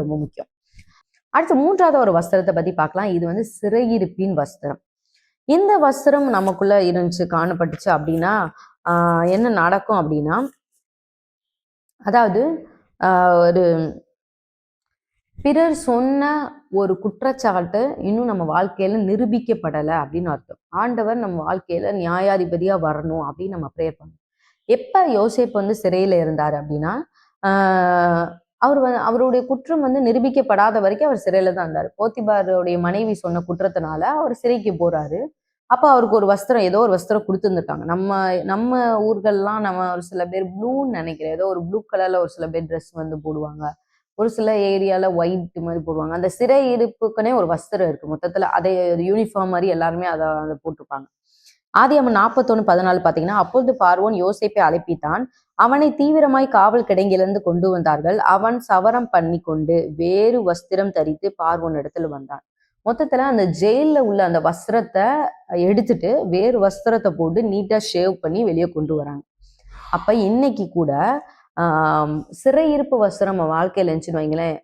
ரொம்ப முக்கியம். அடுத்து மூன்றாவது ஒரு வஸ்திரத்தை பத்தி பார்க்கலாம். இது வந்து சிறையிருப்பின் வஸ்திரம். இந்த வஸ்திரம் நமக்குள்ள இருந்துச்சு, காணப்பட்டுச்சு அப்படின்னா என்ன நடக்கும் அப்படின்னா, அதாவது ஒரு பிறர் சொன்ன ஒரு குற்றச்சாட்டு இன்னும் நம்ம வாழ்க்கையில நிரூபிக்கப்படலை அப்படின்னு அர்த்தம். ஆண்டவர் நம்ம வாழ்க்கையில நியாயாதிபதியா வரணும் அப்படின்னு நம்ம ப்ரேயர் பண்ணணும். எப்ப யோசேப்பு வந்து சிறையில இருந்தாரு அப்படின்னா, அவருடைய குற்றம் வந்து நிரூபிக்கப்படாத வரைக்கும் அவர் சிறையில தான் இருந்தாரு. போத்திபாருடைய மனைவி சொன்ன குற்றத்தினால அவர் சிறைக்கு போறாரு. அப்ப அவருக்கு ஒரு வஸ்திரம், ஏதோ ஒரு வஸ்திரம் கொடுத்துருந்துருக்காங்க. நம்ம நம்ம ஊர்கள்லாம் நம்ம ஒரு சில பேர் ப்ளூன்னு நினைக்கிறேன், ஏதோ ஒரு ப்ளூ கலர்ல ஒரு சில பேர் ட்ரெஸ் வந்து போடுவாங்க. ஒரு சில ஏரியால ஒயிட் மாதிரி போடுவாங்க. அந்த சிறை இருப்புக்குனே ஒரு வஸ்திரம் இருக்கு. மொத்தத்துல அதை யூனிஃபார்ம் மாதிரி எல்லாருமே அதை போட்டிருப்பாங்க. ஆதியாகமம் 41:14 பாத்தீங்கன்னா, அப்பொழுது பார்வோன் யோசேப்பை அழைப்பித்தான். அவனை தீவிரமாய் காவல் கிடங்கிலிருந்து கொண்டு வந்தார்கள். அவன் சவரம் பண்ணி கொண்டு வேறு வஸ்திரம் தரித்து பார்வோன் இடத்துல வந்தான். மொத்தத்துல அந்த ஜெயில உள்ள அந்த வஸ்திரத்தை எடுத்துட்டு வேறு வஸ்திரத்தை போட்டு நீட்டா ஷேவ் பண்ணி வெளியே கொண்டு வராங்க. அப்ப இன்னைக்கு கூட சிறையிருப்பு வஸ்திரம் நம்ம வாழ்க்கையில இருந்துச்சுன்னு வைங்களேன்,